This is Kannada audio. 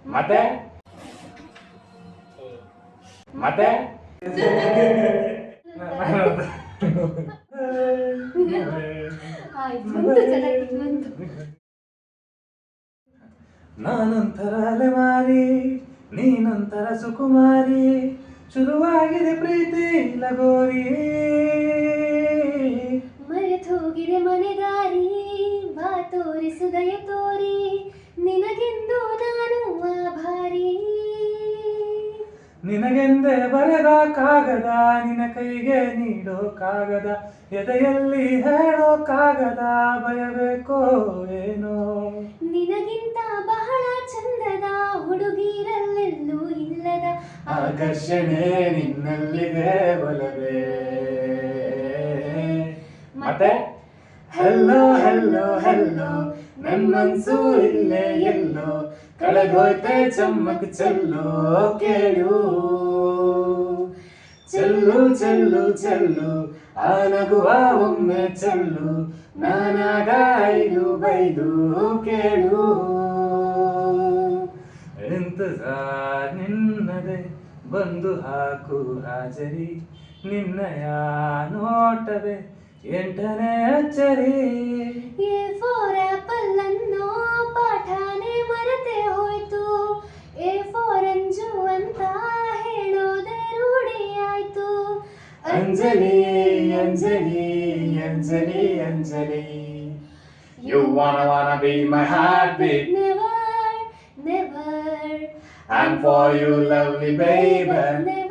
ಮತ್ತೆ ಮತ್ತೆ ನಾನೊಂಥರ ಅಲೆಮಾರಿ ನೀನೊಂಥರ ಸುಕುಮಾರಿ ಶುರುವಾಗಿದೆ ಪ್ರೀತಿ ಲಗೋರಿ ಮರೆತೋಗಿದೆ ಮನೆದಾರಿ ಬಾ ತೋರಿಸು ದಯ ತೋರಿ ನಿನಗೆಂದು ನಾನು ಆಭಾರಿ ನಿನಗೆಂದೇ ಬರೆದ ಕಾಗದ ನಿನ ಕೈಗೆ ನೀಡೋ ಕಾಗದ ಎದೆಯಲ್ಲಿ ಹೇಳೋ ಕಾಗದ ಭಯಬೇಕೋ ಏನೋ ನಿನಗಿಂತ ಬಹಳ ಚಂದದ ಹುಡುಗಿರಲ್ಲೆಲ್ಲೂ ಇಲ್ಲದ ಆಕರ್ಷಣೆ ನಿನ್ನಲ್ಲಿಗೆ ಒಲವೇ ಮತ್ತೆ ಹೆಲ್ಲೋ ಹೆಲ್ಲೋ ಹೆಲ್ಲೋ ನನ್ಮನ್ಸು ಇಲ್ಲೇ ಎಲ್ಲೋ ಕಳೆದೋಯ್ತೆ ಚಮ್ಮಕ್ ಚೆಲ್ಲೋ ಕೇಳು ಚೆಲ್ಲು ಚೆಲ್ಲು ಚೆಲ್ಲು ಆ ನಗುವ ಒಮ್ಮೆ ಚೆಲ್ಲು ನಾನಾಗ ಐದು ಬೈದು ಕೇಳು ಇಂತಜಾರ್ ನಿನ್ನದೆ ಬಂದು ಹಾಕು ಹಾಜರಿ ನಿನ್ನಯ ನೋಟವೇ ಎಂಟನೇ ಅಚ್ಚರಿ ಎ ಫಾರ್ ಆಪಲ್ ಅನ್ನೋ ಪಾಠನೇ ಮರೆತೇ ಹೋಯ್ತು ಎ ಫಾರ್ ಅಂಜು ಅಂತ ಹೇಳೋದೇ ರೂಢಿ ಆಯ್ತು Anjali Anjali Anjali Anjali You wanna be my heartbeat never never And for you lovely baby never